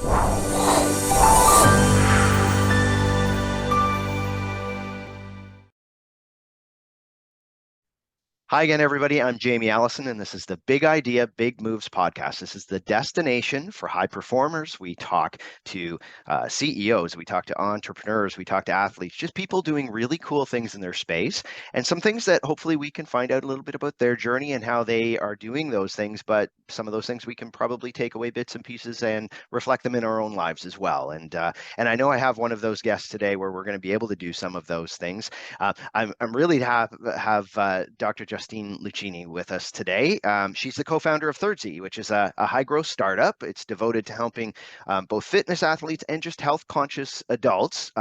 Hi again, everybody. I'm Jamie Allison, and this is the Big Idea, Big Moves podcast. This is the destination for high performers. We talk to CEOs, we talk to entrepreneurs, we talk to athletes, just people doing really cool things in their space, and some things that hopefully we can find out a little bit about their journey and how they are doing those things. But some of those things we can probably take away bits and pieces and reflect them in our own lives as well. And I know I have one of those guests today where we're going to be able to do some of those things. I'm really to have Dr. Justine Luchini with us today. She's the co-founder of Thirdzy, which is a high-growth startup. It's devoted to helping both fitness athletes and just health-conscious adults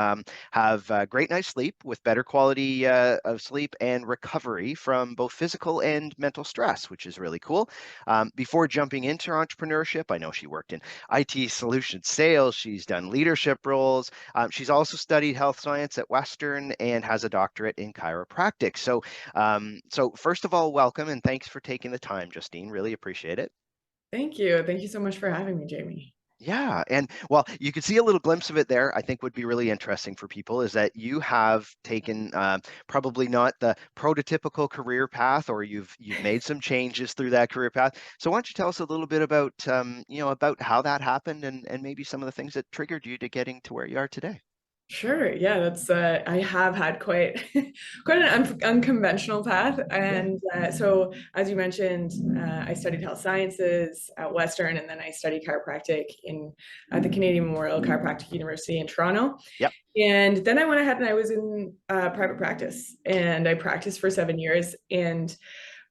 have great night's sleep with better quality of sleep and recovery from both physical and mental stress, which is really cool. Before jumping into entrepreneurship, I know she worked in IT solution sales. She's done leadership roles. She's also studied health science at Western and has a doctorate in chiropractic. So first of all, welcome and thanks for taking the time, Justine. Really appreciate it. Thank you. Thank you so much for having me, Jamie. Yeah, and well, you could see a little glimpse of it there. I think would be really interesting for people is that you have taken probably not the prototypical career path, or you've made some changes through that career path. So why don't you tell us a little bit about about how that happened and maybe some of the things that triggered you to getting to where you are today. Sure. Yeah, that's I have had quite quite an unconventional path, Yeah. and so as you mentioned, I studied health sciences at Western, and then I studied chiropractic in at the Canadian Memorial Chiropractic University in Toronto. Yep. And then I went ahead and I was in private practice, and I practiced for 7 years, and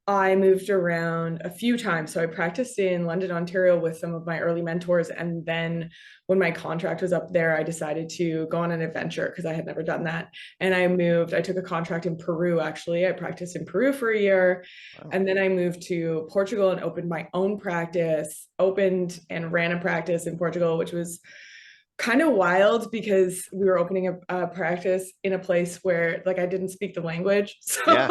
I moved around a few times. So I practiced in London, Ontario with some of my early mentors. And then when my contract was up there, I decided to go on an adventure because I had never done that. And I took a contract in Peru, actually. I practiced in Peru for a year. Wow. And then I moved to Portugal and opened my own practice, opened and ran a practice in Portugal, which was kind of wild because we were opening a practice in a place where like I didn't speak the language. So Yeah.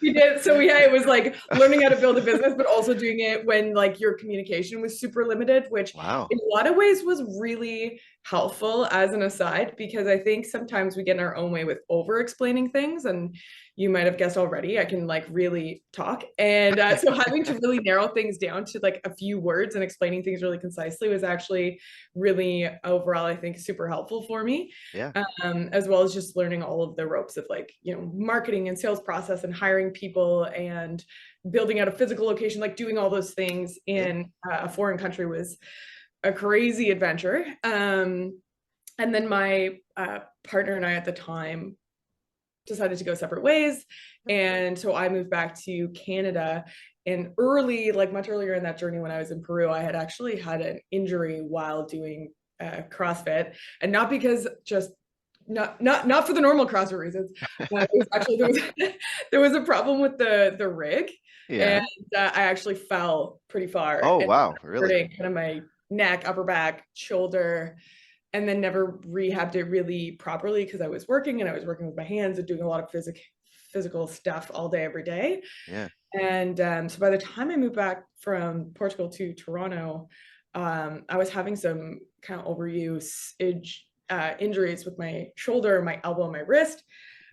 it was like learning how to build a business, but also doing it when like your communication was super limited, which Wow. in a lot of ways was really helpful as an aside, because I think sometimes we get in our own way with over explaining things. And you might have guessed already, I can like really talk. And so having to really narrow things down to like a few words and explaining things really concisely was actually really overall, I think, super helpful for me. Yeah. As well as just learning all of the ropes of like, marketing and sales process and hiring people and building out a physical location, like doing all those things Yeah. in a foreign country was a crazy adventure. And then my partner and I at the time decided to go separate ways. And so I moved back to Canada. And much earlier in that journey when I was in Peru, I had actually had an injury while doing CrossFit. And not because just not for the normal CrossFit reasons. It was actually there was a problem with the rig, and Yeah. I actually fell pretty far Oh, and wow. Really? hurting kind of my neck, upper back, shoulder, and then never rehabbed it really properly because I was working and I was working with my hands and doing a lot of physical stuff all day, every day. Yeah. And so by the time I moved back from Portugal to Toronto, I was having some kind of injuries with my shoulder, my elbow, and my wrist.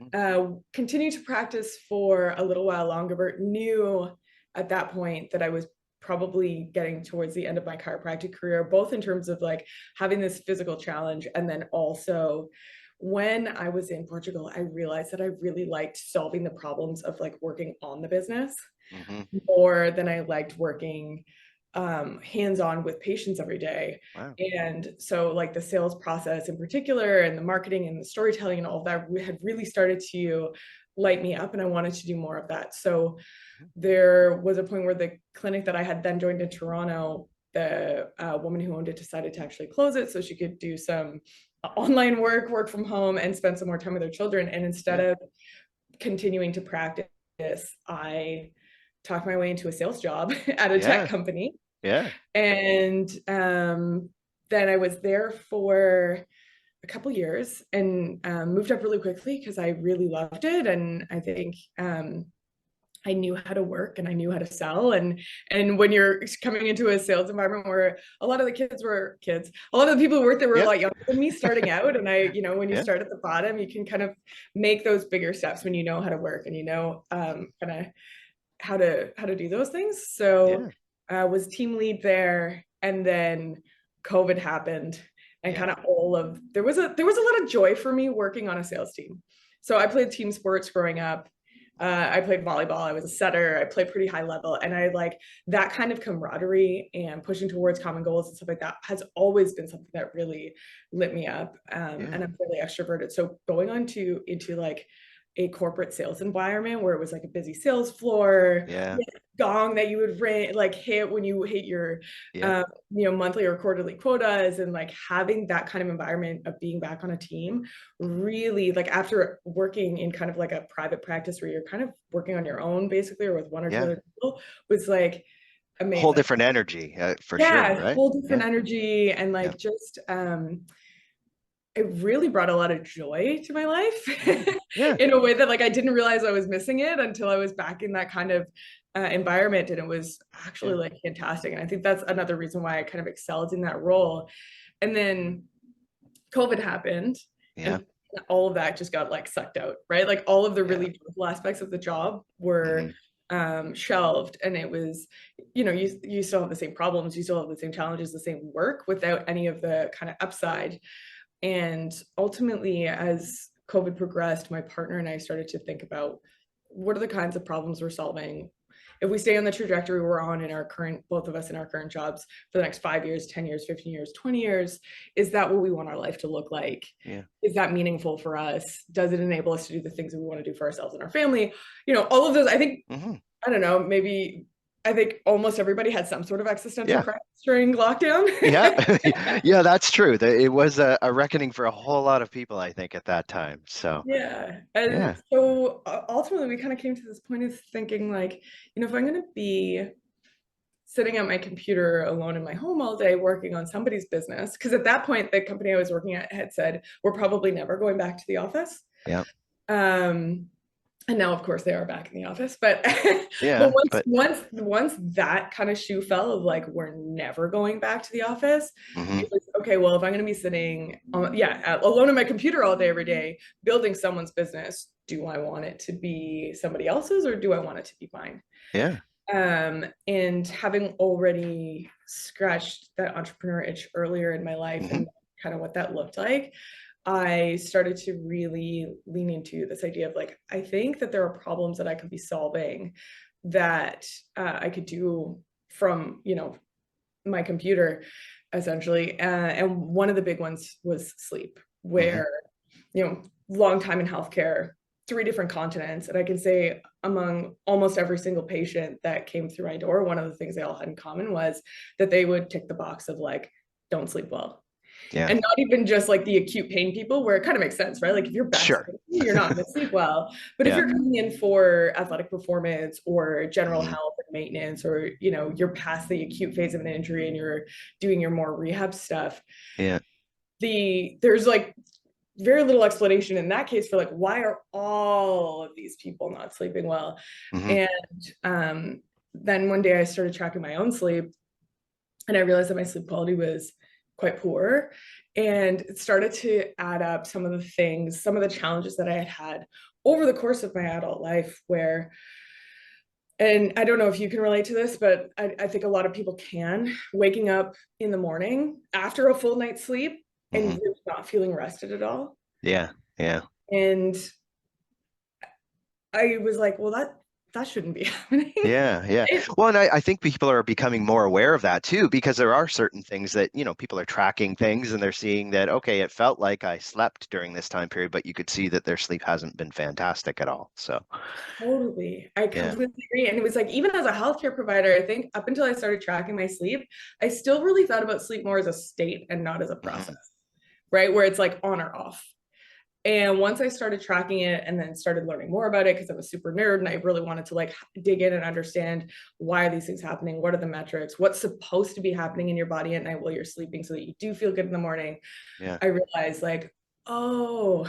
Mhm. Continued to practice for a little while longer, but knew at that point that I was probably getting towards the end of my chiropractic career, both in terms of like having this physical challenge, and then also when I was in Portugal, I realized that I really liked solving the problems of like working on the business Hmm. more than I liked working hands-on with patients every day. Wow. And so like the sales process in particular and the marketing and the storytelling and all of that had really started to light me up, and I wanted to do more of that. So there was a point where the clinic that I had then joined in Toronto, the woman who owned it decided to actually close it so she could do some online work from home, and spend some more time with her children. And instead Yeah. of continuing to practice, I talked my way into a sales job at a tech Yeah. company. Yeah. And then I was there for a couple years and moved up really quickly because I really loved it. And I think I knew how to work and I knew how to sell. And when you're coming into a sales environment where a lot of the kids were kids, a lot of the people who worked there were a Yeah. lot younger than me starting out. And I, when you Yeah. start at the bottom, you can kind of make those bigger steps when you know how to work and kind of how to do those things. So Yeah. I was team lead there, and then COVID happened, and Yeah. kind of there was a lot of joy for me working on a sales team. So I played team sports growing up. I played volleyball. I was a setter. I played pretty high level, and I like that kind of camaraderie and pushing towards common goals and stuff like that has always been something that really lit me up. Yeah. And I'm really extroverted. So going on to into like a corporate sales environment where it was like a busy sales floor, Yeah. gong that you would ring, like hit when you hit your Yeah. monthly or quarterly quotas, and like having that kind of environment of being back on a team really, like after working in kind of like a private practice where you're kind of working on your own basically or with one or two Yeah. other people, was like Whole amazing. different energy, for sure, Yeah, right? whole different Yeah. energy, and Yeah. like just it really brought a lot of joy to my Yeah. life Yeah. in a way that like I didn't realize I was missing it until I was back in that kind of environment, and it was actually Yeah. like fantastic. And I think that's another reason why I kind of excelled in that role. And then COVID happened, Yeah. and all of that just got like sucked out, right? Like all of the Yeah. really joyful aspects of the job were Hmm. shelved, and it was, you still have the same problems, you still have the same challenges, the same work without any of the kind of upside. And ultimately, as COVID progressed, my partner and I started to think about what are the kinds of problems we're solving. If we stay on the trajectory we're on in our current, both of us in our current jobs for the next 5 years, 10 years, 15 years, 20 years, is that what we want our life to look like? Yeah. Is that meaningful for us? Does it enable us to do the things that we want to do for ourselves and our family? All of those, I think, Hmm. I don't know, maybe I think almost everybody had some sort of existential Yeah. crisis during lockdown. Yeah. Yeah, that's true. It was a reckoning for a whole lot of people, I think, at that time. So, Yeah. And yeah. so ultimately, we kind of came to this point of thinking, like, if I'm going to be sitting at my computer alone in my home all day working on somebody's business, because at that point, the company I was working at had said, we're probably never going back to the office. Yeah. Um, and now, of course, they are back in the office. But but Yeah. once But once once that kind of shoe fell of like we're never going back to the office, hmm it was okay. Well, if I'm going to be sitting, alone on my computer all day every day building someone's business, do I want it to be somebody else's or do I want it to be mine? yeah. And having already scratched that entrepreneur itch earlier in my life Hmm. and kind of what that looked like, I started to really lean into this idea of like, I think that there are problems that I could be solving that I could do from, my computer essentially. And one of the big ones was sleep, Hmm. where, long time in healthcare, 3 different continents. And I can say among almost every single patient that came through my door, one of the things they all had in common was that they would tick the box of like, don't sleep well. Yeah. And not even just like the acute pain people, where it kind of makes sense, right? Like if you're back to Sure. pain, you're not going to sleep well. But if Yeah. you're coming in for athletic performance or general Hmm. health and maintenance, or you're past the acute phase of an injury and you're doing your more rehab stuff, Yeah. there's like very little explanation in that case for like why are all of these people not sleeping well. Hmm. And then one day I started tracking my own sleep, and I realized that my sleep quality was quite poor. And it started to add up some of the things, some of the challenges that I had had over the course of my adult life, where, and I don't know if you can relate to this, but I think a lot of people can, waking up in the morning after a full night's sleep and Hmm. really not feeling rested at all. Yeah. Yeah. And I was like, well, that shouldn't be happening. Yeah, yeah. Well, and I think people are becoming more aware of that too, because there are certain things that, people are tracking things and they're seeing that, okay, it felt like I slept during this time period, but you could see that their sleep hasn't been fantastic at all. So, Totally. I yeah. completely agree. And it was like, even as a healthcare provider, I think up until I started tracking my sleep, I still really thought about sleep more as a state and not as a Hmm. process, right? Where it's like on or off. And once I started tracking it and then started learning more about it, because I'm a super nerd and I really wanted to like dig in and understand why are these things happening? What are the metrics? What's supposed to be happening in your body at night while you're sleeping so that you do feel good in the morning? Yeah. I realized like, oh,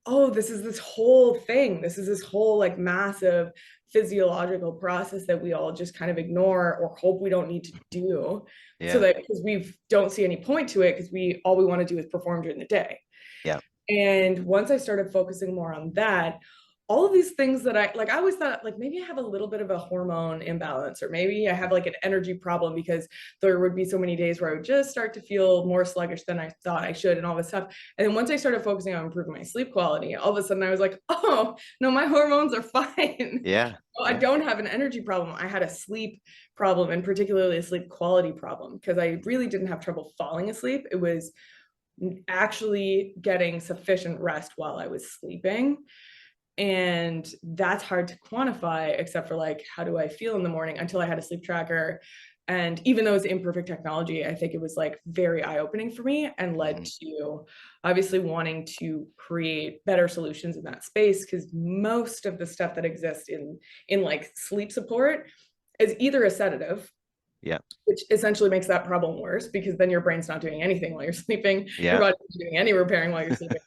this is this whole thing. This is this whole like massive physiological process that we all just kind of ignore or hope we don't need to do. So Yeah. that because we don't see any point to it, because all we want to do is perform during the day. Yeah. And once I started focusing more on that, all of these things that I always thought like maybe I have a little bit of a hormone imbalance, or maybe I have like an energy problem, because there would be so many days where I would just start to feel more sluggish than I thought I should and all this stuff. And then once I started focusing on improving my sleep quality, all of a sudden I was like, oh no, my hormones are fine. Yeah. I don't have an energy problem. I had a sleep problem, and particularly a sleep quality problem, because I really didn't have trouble falling asleep. It was actually getting sufficient rest while I was sleeping. And that's hard to quantify, except for like, how do I feel in the morning, until I had a sleep tracker. And even though it's imperfect technology, I think it was like very eye-opening for me, and led to obviously wanting to create better solutions in that space, because most of the stuff that exists in like sleep support is either a sedative, Yeah. which essentially makes that problem worse, because then your brain's not doing anything while you're sleeping, your Yeah. body's not doing any repairing while you're sleeping.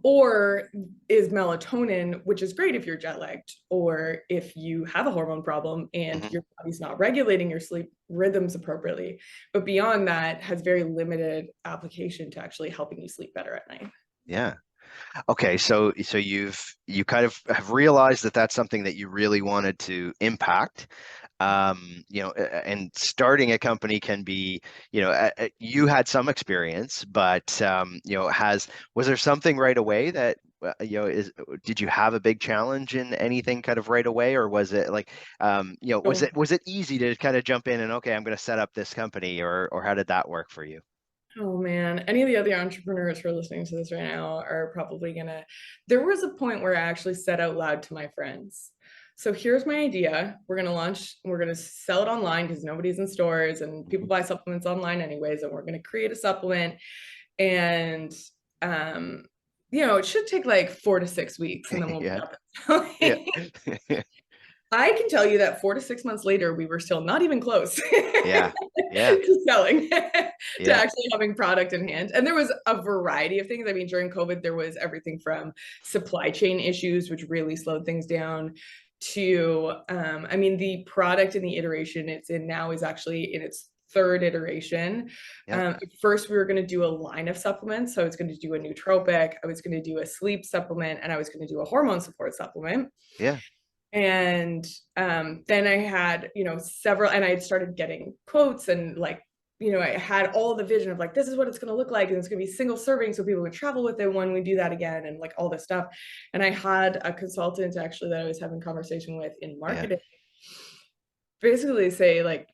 Or is melatonin, which is great if you're jet lagged, or if you have a hormone problem and your body's not regulating your sleep rhythms appropriately. But beyond that, has very limited application to actually helping you sleep better at night. Yeah. Okay, so you kind of have realized that that's something that you really wanted to impact. And starting a company can be, you had some experience, but was there something right away that did you have a big challenge in anything kind of right away, or was it like, was So, it easy to kind of jump in and, okay, I'm going to set up this company, or how did that work for you? oh man, any of the other entrepreneurs who are listening to this right now are probably gonna. There was a point where I actually said out loud to my friends, so here's my idea. We're gonna sell it online, because nobody's in stores and people buy supplements online anyways, and we're gonna create a supplement. And it should take like 4 to 6 weeks, and then we'll be Yeah. up and Yeah. selling. I can tell you that 4 to 6 months later, we were still not even close Yeah. Yeah. to selling, to Yeah. actually having product in hand. And there was a variety of things. I mean, during COVID, there was everything from supply chain issues, which really slowed things down, to, the product and the iteration it's in now is actually in its third iteration. Yeah. At first, we were going to do a line of supplements. So I was going to do a nootropic, I was going to do a sleep supplement, and I was going to do a hormone support supplement. Yeah. And then I had, several, and I had started getting quotes, and like, I had all the vision of like, this is what it's going to look like, and it's going to be single serving, so people would travel with it when we do that again, and like all this stuff. And I had a consultant actually that I was having conversation with in Yeah. marketing basically say like,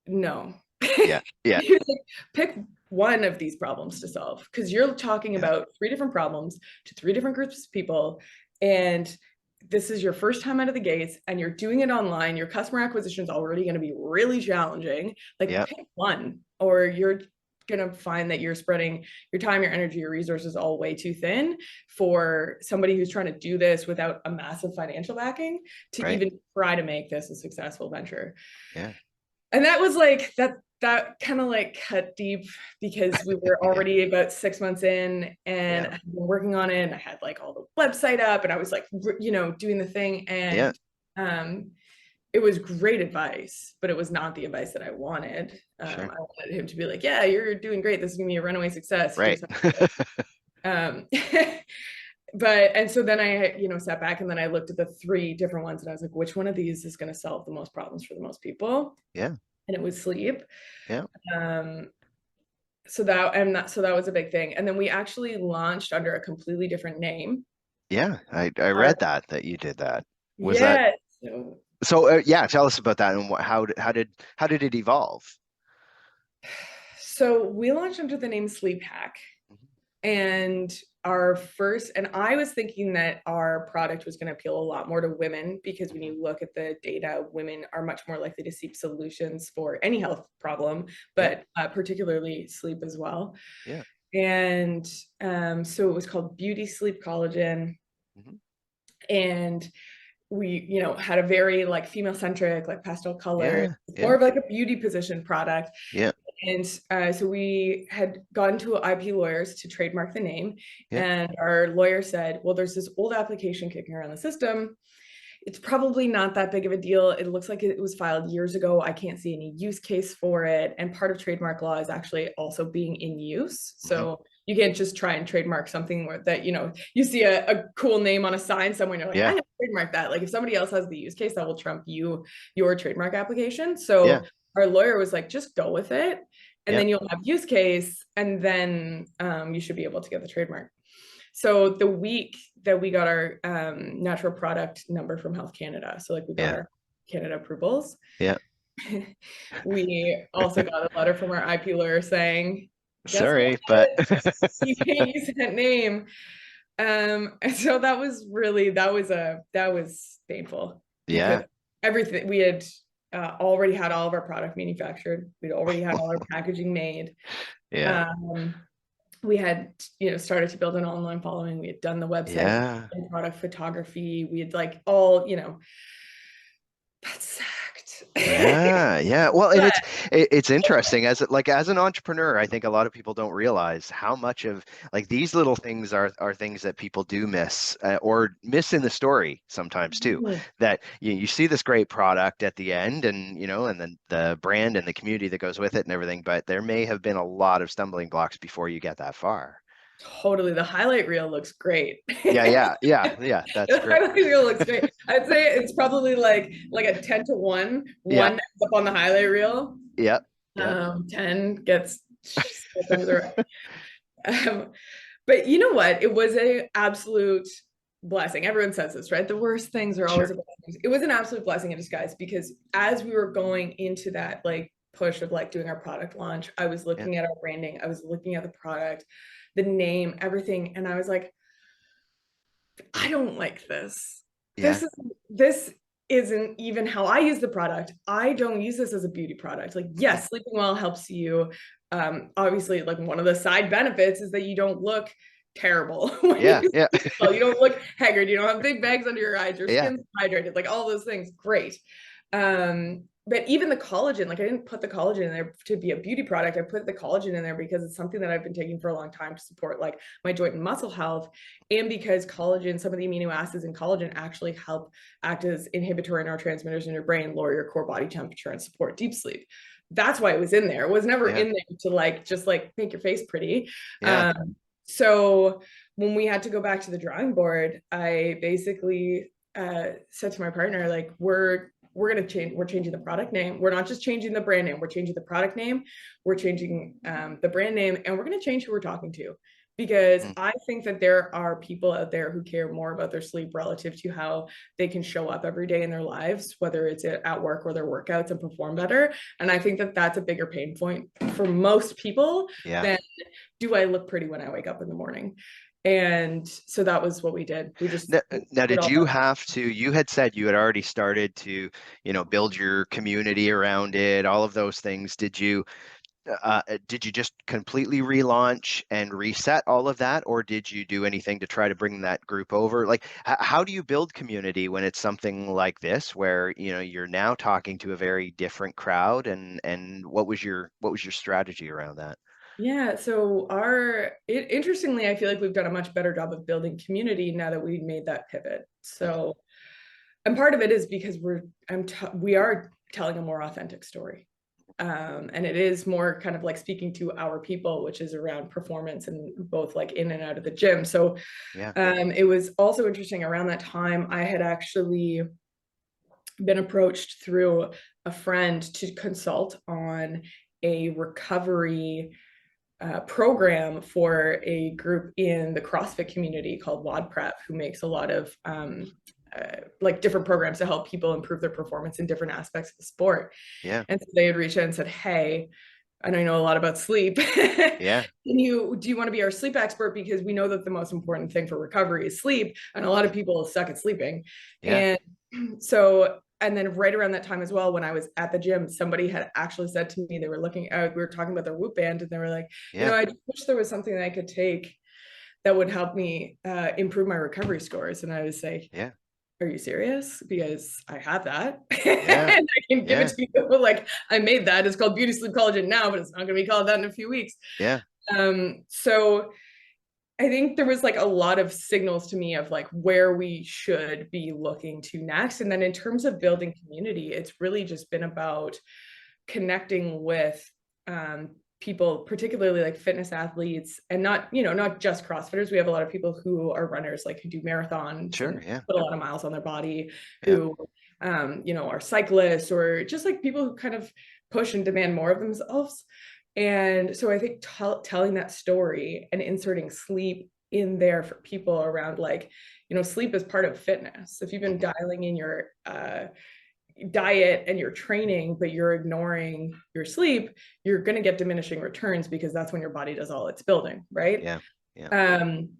no. Yeah. Yeah. He was like, pick one of these problems to solve, because you're talking Yeah. about three different problems to three different groups of people, and this is your first time out of the gates, and you're doing it online. Your customer acquisition is already going to be really challenging. Like, Yeah. pick one, or you're going to find that you're spreading your time, your energy, your resources all way too thin for somebody who's trying to do this without a massive financial backing to Right. even try to make this a successful venture. Yeah. And that was like that kind of like cut deep, because we were Yeah. already about 6 months in, and Yeah. I've been working on it, and I had like all the website up, and I was like, doing the thing. Yeah. And it was great advice, but it was not the advice that I wanted. Sure. I wanted him to be like, yeah, you're doing great, this is gonna be a runaway success. Right. um and so then I, sat back, and then I looked at the three different ones, and I was like, which one of these is going to solve the most problems for the most people? Yeah. And it was sleep. Yeah. So that was a big thing. And then we actually launched under a completely different name. Yeah. I Uh, read that you did that. Was that yeah. so? Yeah. Tell us about that, and how did it evolve? So we launched under the name Sleep Hack. And I was thinking that our product was going to appeal a lot more to women, because when you look at the data, women are much more likely to seek solutions for any health problem, but particularly sleep as well. Yeah. And so it was called Beauty Sleep Collagen. Mhm. And we, had a very like female centric, like pastel color, Yeah. more of like a beauty position product. Yeah. And so we had gone to IP lawyers to trademark the name. Yeah. And our lawyer said, well, there's this old application kicking around the system. it's probably not that big of a deal. It looks like it was filed years ago. I can't see any use case for it. And part of trademark law is actually also being in use. Hmm. So you can't just try and trademark something where that, you see a cool name on a sign somewhere, and you're like, I'm Yeah. gonna trademark that. Like if somebody else has the use case, that will trump your trademark application. Yeah. So our lawyer was like, just go with it. And Yeah. then you'll have use case, and then you should be able to get the trademark. So the week that we got our natural product number from Health Canada, so like we got Yeah. our Canada approvals, Yeah. we also got a letter from our IP lawyer saying, guess Sorry, what? but You can't use that name. And so that was painful because yeah. everything we had already had all of our product manufactured. We'd already had all our packaging made. Yeah. Um, we had started to build an online following. We had done the website Yeah. and product photography. We had like all that sucked. Yeah, yeah. Well, and But it's interesting as an entrepreneur, I think a lot of people don't realize how much of like these little things are things that people do miss or miss in the story sometimes too. That you see this great product at the end and and then the brand and the community that goes with it and everything, but there may have been a lot of stumbling blocks before you get that far. totally, the highlight reel looks great. Yeah, yeah, yeah, yeah. That's The great. highlight reel looks great. I'd say it's probably like a 10 to 1. Yeah, One ends up on the highlight reel. yeah, yeah, 10 gets swept under the rug. Um, but you know what? It was a absolute blessing. Everyone says this, right? The worst things are always sure. a blessing. It was an absolute blessing in disguise because as we were going into that like push of like doing our product launch, I was Yeah, looking at our branding, I was looking at the product, the name, everything, and I was like, I don't like this. yeah, This isn't even how I use the product. I don't use this as a beauty product. Like, mhm, yes, sleeping well helps you. Obviously, like one of the side benefits is that you don't look terrible when yeah, you yeah, sleep well. You don't look haggard. You don't have big bags under your eyes. Your yeah. skin's hydrated. Like all those things, great. But even the collagen, like I didn't put the collagen in there to be a beauty product. I put the collagen in there because it's something that I've been taking for a long time to support like my joint and muscle health. And because collagen, some of the amino acids in collagen actually help act as inhibitory neurotransmitters in your brain, lower your core body temperature, and support deep sleep. That's why it was in there. It was never Yeah. in there to like just like make your face pretty. Yeah. So when we had to go back to the drawing board, I basically said to my partner, like, we're changing the product name. We're not just changing the brand name, we're changing the product name, we're changing the brand name, and we're going to change who we're talking to, because Mm. I think that there are people out there who care more about their sleep relative to how they can show up every day in their lives, whether it's at work or their workouts, and perform better. And I think that that's a bigger pain point for most people Yeah. than, do I look pretty when I wake up in the morning? And so that was what we did. We just Now, did did all you that. have to, you had said you had already started to, build your community around it, all of those things. Did you just completely relaunch and reset all of that, or did you do anything to try to bring that group over? Like, how do you build community when it's something like this, where, you're now talking to a very different crowd, and what was your strategy around that? Yeah, so interestingly, I feel like we've done a much better job of building community now that we made that pivot. Mhm. So, and part of it is because we are telling a more authentic story. And it is more kind of like speaking to our people, which is around performance and both like in and out of the gym. So, Yeah. it was also interesting around that time, I had actually been approached through a friend to consult on a recovery program for a group in the CrossFit community called WOD Prep, who makes a lot of like different programs to help people improve their performance in different aspects of the sport. Yeah. And so they had reached out and said, hey, and I know a lot about sleep. Yeah. Do you want to be our sleep expert? Because we know that the most important thing for recovery is sleep. And a lot of people suck at sleeping. Yeah. And so, and then right around that time as well, when I was at the gym, somebody had actually said to me, they were looking out, we were talking about their Whoop band, and they were like, Yeah. I just wish there was something that I could take that would help me improve my recovery scores. And I was like, Yeah. are you serious? Because I have that Yeah. and I can give it Yeah. to you. Like, I made that. It's called Beauty Sleep Collagen now, but it's not going to be called that in a few weeks. Yeah. So I think there was like a lot of signals to me of like where we should be looking to next. And then in terms of Yeah. building community, it's really just been about connecting with people, particularly like fitness athletes, and not, you know, not just CrossFitters. We have a lot of people who are runners, like who do marathons Sure. and Yeah. put a lot of miles on their body, Yeah. who, you know, are cyclists, or just like people who kind of push and demand more of themselves. And so I think telling that story and inserting sleep in there for people around, like, you know, sleep is part of fitness. If you've been Hmm. dialing in your diet and your training, but you're ignoring your sleep, you're going to get diminishing returns, because that's when your body does all its building, right? Yeah. Yeah. Um,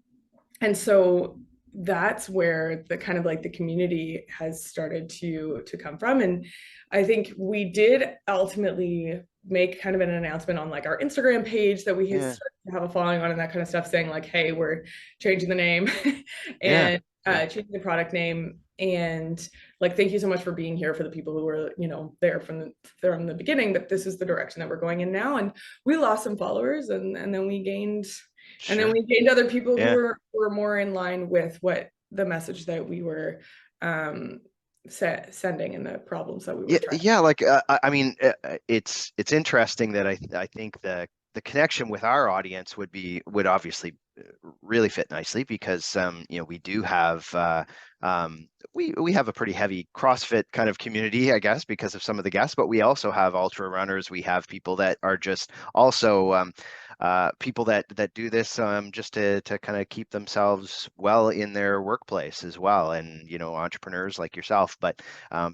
and so that's where the kind of like the community has started to come from. And I think we did ultimately make kind of an announcement on like our Instagram page that we Yeah. started to have a following on, and that kind of stuff, saying like, hey, we're changing the name Yeah. and Yeah. changing the product name. And like, thank you so much for being here, for the people who were, you know, there from the beginning, but this is the direction that we're going in now. And we lost some followers, and then we gained, and then Sure. we gained other people who Yeah. were more in line with what the message that we were um sending, and the problems that we were Yeah, trying. yeah. Like, I mean, it's interesting that I think the connection with our audience would obviously really fit nicely because you know, we do have we have a pretty heavy CrossFit kind of community, I guess, because of some of the guests, but we also have ultra runners. We have people that are just also people that do this just to kind of keep themselves well in their workplace as well, and you know, entrepreneurs like yourself, but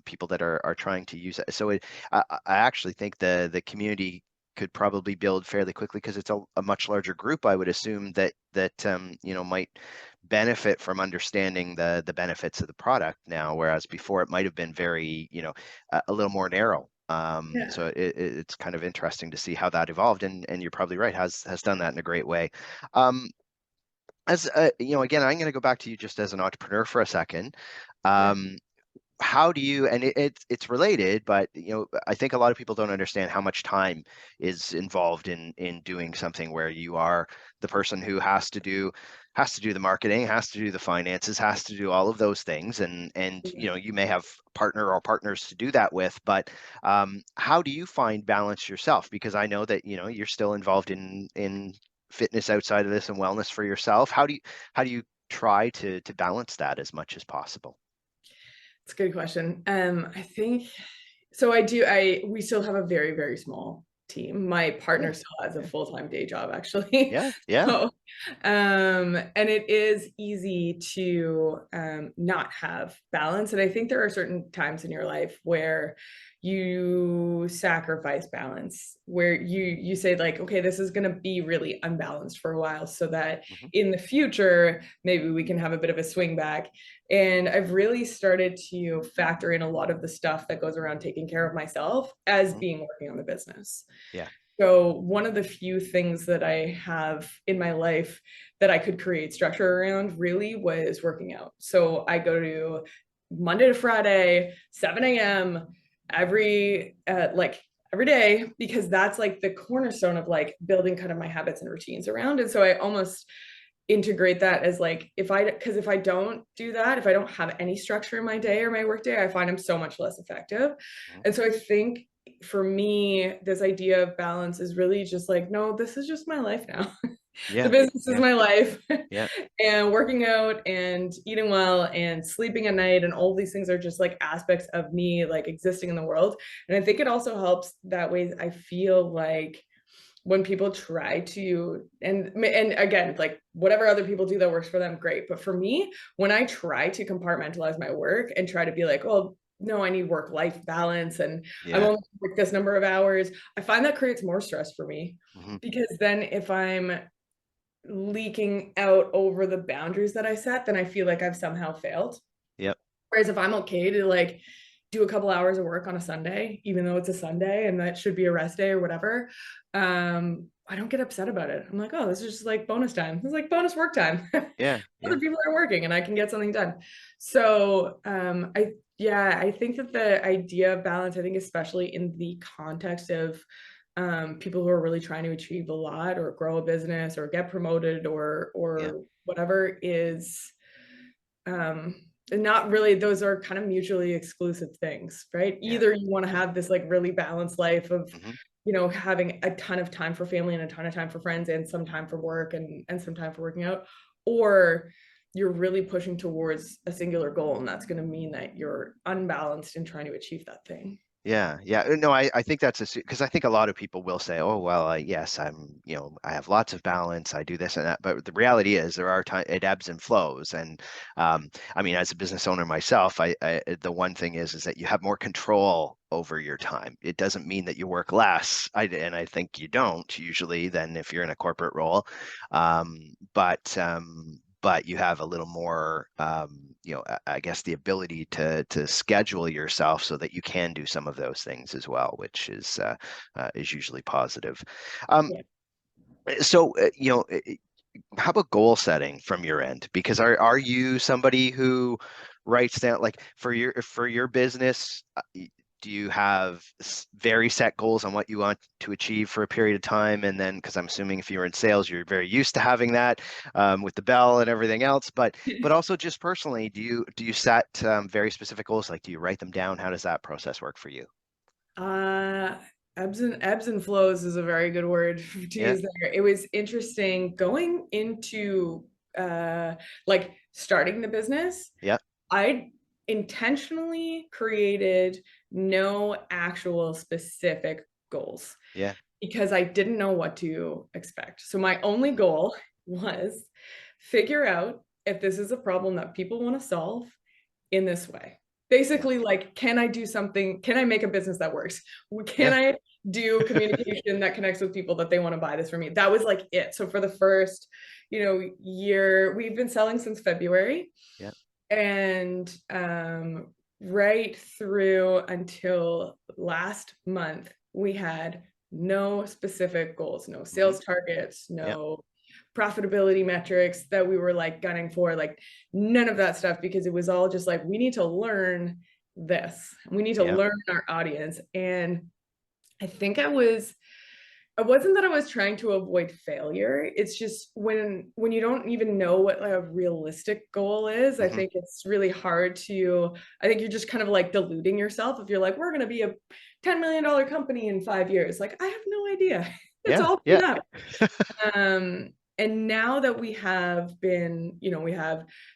people that are trying to use it. So I actually think the community could probably build fairly quickly because it's a much larger group. I would assume that you know, might benefit from understanding the benefits of the product now, whereas before it might have been very, you know, a little more narrow. Yeah. So it's kind of interesting to see how that evolved, and you're probably right, has done that in a great way. Um, as you know, again, I'm going to go back to you just as an entrepreneur for a second. Yeah. Um, how do you, and it's related, but you know, I think a lot of people don't understand how much time is involved in doing something where you are the person who has to do the marketing, has to do the finances, has to do all of those things, and you know, you may have a partner or partners to do that with, but how do you find balance yourself? Because I know that, you know, you're still involved in fitness outside of this and wellness for yourself. How do you try to balance that as much as possible? It's a good question. I think so. We still have a very, very small team. My Yeah. partner still has a Yeah. full-time day job, actually. Yeah. Yeah. So, and it is easy to not have balance. And I think there are certain times in your life where you sacrifice balance, where you say like, okay, this is going to be really unbalanced for a while, so that Hmm. in the future maybe we can have a bit of a swing back. And I've really started to factor in a lot of the stuff that goes around taking care of myself as Hmm. being working on the business. Yeah. So one of the few things that I have in my life that I could create structure around really was working out. So I go to Monday to Friday, 7 a.m. every day, because that's like the cornerstone of like building kind of my habits and routines around. And so I almost integrate that as like, if I don't do that, if I don't have any structure in my day or my work day, I find I'm so much less effective. Mhm. And so I think for me, this idea of balance is really just like, no, this is just my life now. The Yeah. business is Yeah. my life. Yeah. And working out and eating well and sleeping at night and all these things are just like aspects of me like existing in the world. And I think it also helps that way. I feel like when people try to, and again, like whatever other people do that works for them, great, but for me, when I try to compartmentalize my work and try to be like, oh no, I need work life balance, and I'm Yeah. only work this number of hours, I find that creates more stress for me. Hmm. Because then if I'm leaking out over the boundaries that I set, then I feel like I've somehow failed. Yep. Whereas if I'm okay to like do a couple hours of work on a Sunday, even though it's a Sunday and that should be a rest day or whatever, I don't get upset about it. I'm like, oh, this is just like bonus time. This is like bonus work time. Yeah. Other Yeah. people are working and I can get something done. So I think that the idea of balance, I think especially in the context of people who are really trying to achieve a lot or grow a business or get promoted or Yeah. whatever is not really, those are kind of mutually exclusive things, right? Yeah. Either you want to have this like really balanced life of, Hmm. having a ton of time for family and a ton of time for friends and some time for work and some time for working out, or you're really pushing towards a singular goal, and that's going to mean that you're unbalanced in trying to achieve that thing. Yeah, yeah. No, I think that's because I think a lot of people will say, "Oh, well, yes, I have lots of balance. I do this and that." But the reality is, there are times it ebbs and flows. And I mean, as a business owner myself, the one thing is that you have more control over your time. It doesn't mean that you work less. And I think you don't usually than if you're in a corporate role. But you have a little more, I guess the ability to schedule yourself so that you can do some of those things as well, which is usually positive. Um, Yeah. so, how about goal setting from your end? Because are you somebody who writes down, like, for your business, do you have very set goals on what you want to achieve for a period of time? And then, because I'm assuming if you're in sales, you're very used to having that, with the bell and everything else. But also just personally, do you set very specific goals? Like, do you write them down? How does that process work for you? Uh, ebbs and flows is a very good word to Yeah, use there. It was interesting going into like starting the business. yeah, I intentionally created no actual specific goals yeah. because I didn't know what to expect. So my only Mhm. goal was figure out if this is a problem that people want to solve in this way. Yeah, Basically, like, can I do something? Can I make a business that works? Can yeah, I do communication that connects with people that they want to buy this from me? That was like it. So for the first, year, we've been selling since February, yeah. and right through until last month, we had no specific goals, no Hmm. sales targets, Yeah, no profitability metrics that we were like gunning for, like none of that stuff, because it was all just like, we need to learn this. We need to yeah. learn our audience. And I think it wasn't that I was trying to avoid failure. It's just when you don't even know what a realistic goal is, I Hmm. think it's really hard to, I think you're just kind of like deluding yourself if you're like, we're going to be a $10 million company in 5 years. Like, I have no idea. It's Yeah, all yeah. made up. And now that we have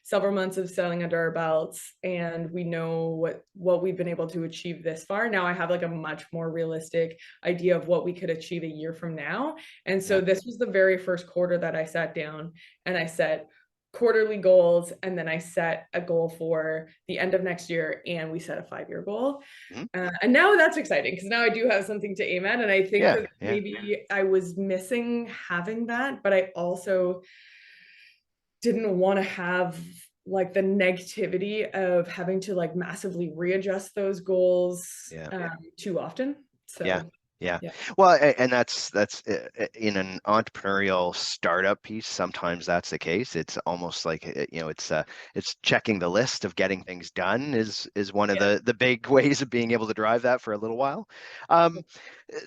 several months of selling under our belts, and we know what we've been able to achieve this far. Now I have like a much more realistic idea of what we could achieve a year from now. And so Yeah. this was the very first quarter that I sat down and I set quarterly goals, and then I set a goal for the end of next year, and we set a 5-year goal. Mhm. And now that's exciting because now I do have something to aim at. And I think Yeah, that yeah. maybe I was missing having that, but I also didn't want to have like the negativity of having to like massively readjust those goals Yeah. too often. Yeah. So, Yeah. yeah. Well, and that's in an entrepreneurial startup piece. Sometimes that's the case. It's almost like, it's checking the list of getting things done is one of Yeah. the big ways of being able to drive that for a little while. Um,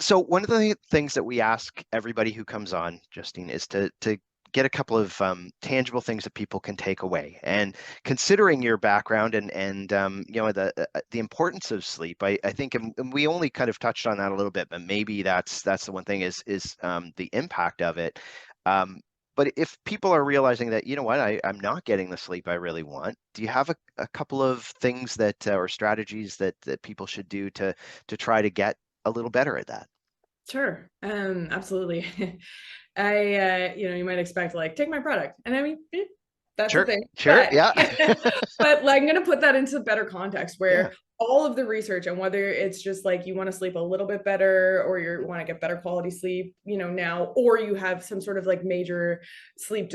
so one of the things that we ask everybody who comes on, Justine, is to get a couple of tangible things that people can take away. And considering your background and the importance of sleep, I think, and we only kind of touched on that a little bit, but maybe that's the one thing is the impact of it. Um, but if people are realizing that, I'm not getting the sleep I really want, do you have a couple of things that or strategies that people should do to try to get a little better at that? Sure. Absolutely. You might expect like, take my product. And I mean, that's a Sure, thing. sure, But yeah. but like, I'm gonna put that into better context Yeah. where all of the research, and whether it's just like you want to sleep a little bit better or you Mhm. want to get better quality sleep, now, or you have some sort of like major sleep,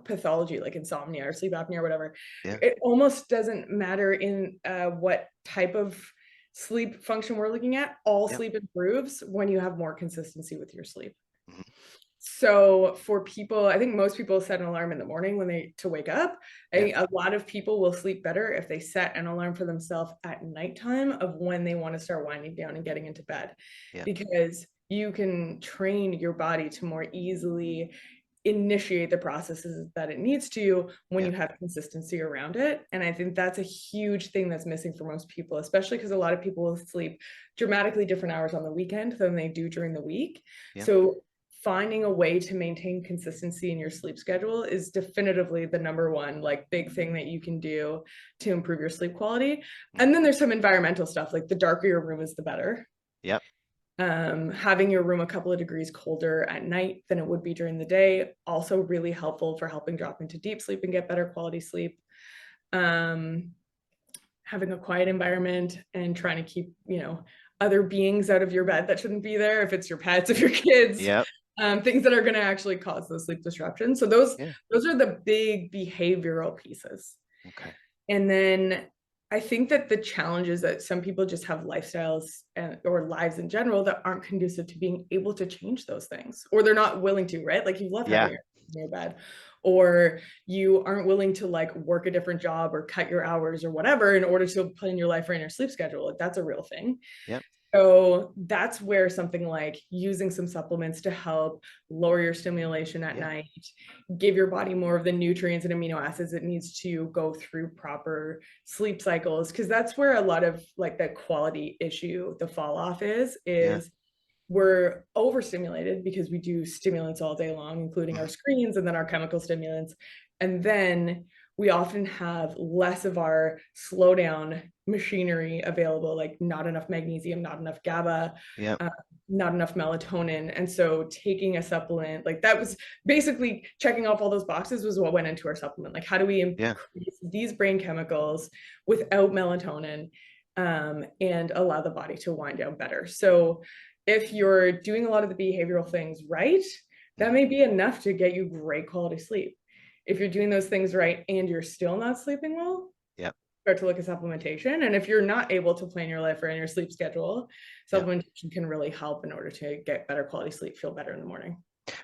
pathology like insomnia or sleep apnea or whatever. Yeah. It almost doesn't matter in what type of sleep function we're looking at. All Yep. sleep improves when you have more consistency with your sleep. Mhm. So for people, I think most people set an alarm in the morning to wake up. I Yeah. think a lot of people will sleep better if they set an alarm for themselves at nighttime of when they want to start winding down and getting into bed, Yeah. because you can train your body to more easily initiate the processes that it needs to when Yeah. you have consistency around it. And I think that's a huge thing that's missing for most people, especially because a lot of people will sleep dramatically different hours on the weekend than they do during the week. Yeah. So finding a way to maintain consistency in your sleep schedule is definitively the number one like big thing that you can do to improve your sleep quality. And then there's some environmental stuff, like the darker your room is, the better. Yeah. Having your room a couple of degrees colder at night than it would be during the day, also really helpful for helping drop into deep sleep and get better quality sleep. Having a quiet environment and trying to keep, other beings out of your bed that shouldn't be there, if it's your pets, if your kids, Yeah. things that are going to actually cause those sleep disruptions. So those Yeah. are the big behavioral pieces. Okay. And then I think that the challenge is that some people just have lifestyles or lives in general that aren't conducive to being able to change those things, or they're not willing to, right? Like you love Yeah. having your bed, or you aren't willing to like work a different job or cut your hours or whatever in order to plan your life around your sleep schedule. Like that's a real thing. Yeah. So that's where something like using some supplements to help lower your stimulation at night, give your body more of the nutrients and amino acids it needs to go through proper sleep cycles. Because that's where a lot of like the quality issue, the fall off is we're overstimulated because we do stimulants all day long, including our screens and then our chemical stimulants. And then we often have less of our slow down machinery available, like not enough magnesium, not enough GABA, Yeah. not enough melatonin. And so taking a supplement, like that was basically checking off all those boxes was what went into our supplement. Like how do we increase these brain chemicals without melatonin and allow the body to wind down better? So if you're doing a lot of the behavioral things right, that may be enough to get you great quality sleep. If you're doing those things right and you're still not sleeping well, start to look at supplementation. And if you're not able to plan your life around your sleep schedule, supplementation can really help in order to get better quality sleep, feel better in the morning.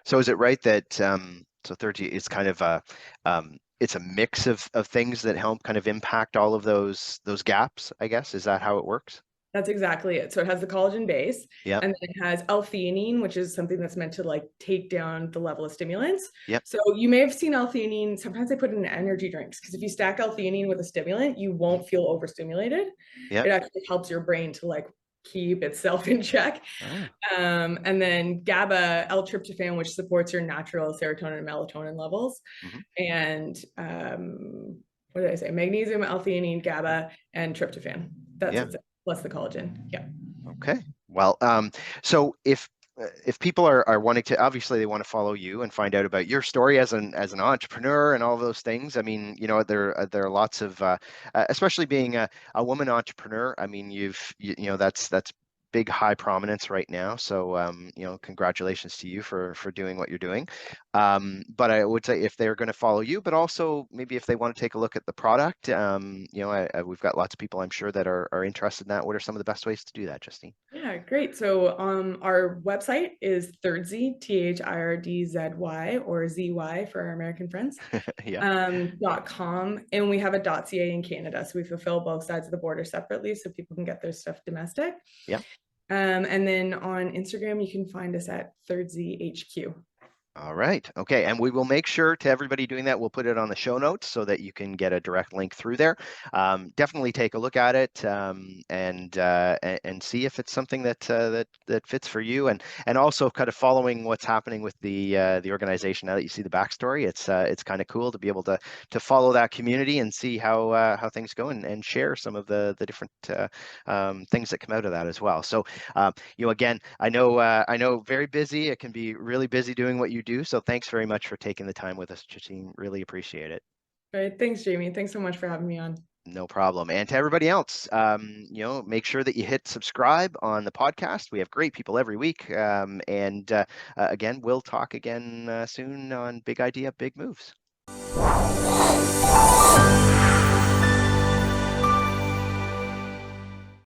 So is it right that so Thirdzy is kind of a it's a mix of things that help kind of impact all of those gaps, I guess? Is that how it works? That's exactly it. So it has the collagen base, and then it has L-theanine, which is something that's meant to like take down the level of stimulants. So you may have seen L-theanine. Sometimes they put it in energy drinks because if you stack L-theanine with a stimulant, you won't feel overstimulated. It actually helps your brain to like keep itself in check. And then GABA, L-tryptophan, which supports your natural serotonin and melatonin levels. And what did I say? Magnesium, L-theanine, GABA, and tryptophan. That's it. Plus the collagen. Yeah. Okay. Well, so if people are wanting to, obviously they want to follow you and find out about your story as an entrepreneur and all those things. I mean, there are lots of, especially being a woman entrepreneur. I mean, you know that's big high prominence right now. So congratulations to you for doing what you're doing. But I would say if they're going to follow you, but also maybe if they want to take a look at the product, we've got lots of people I'm sure that are interested in that. What are some of the best ways to do that, Justine? Yeah, great. So our website is Thirdzy, THIRDZY, or ZY for our American friends, .com. And we have a .ca in Canada. So we fulfill both sides of the border separately so people can get their stuff domestic. And then on Instagram, you can find us at Thirdzy HQ. All right. Okay. And we will make sure to everybody doing that, we'll put it on the show notes so that you can get a direct link through there. Definitely take a look at it and see if it's something that fits for you. And also kind of following what's happening with the organization now that you see the backstory. It's kind of cool to be able to follow that community and see how things go and share some of the different things that come out of that as well. So again, I know very busy. It can be really busy doing what you do. So thanks very much for taking the time with us, Justine. Really appreciate it. All right. Thanks, Jamie. Thanks so much for having me on. No problem. And to everybody else, make sure that you hit subscribe on the podcast. We have great people every week. Again, we'll talk again soon on Big Idea, Big Moves.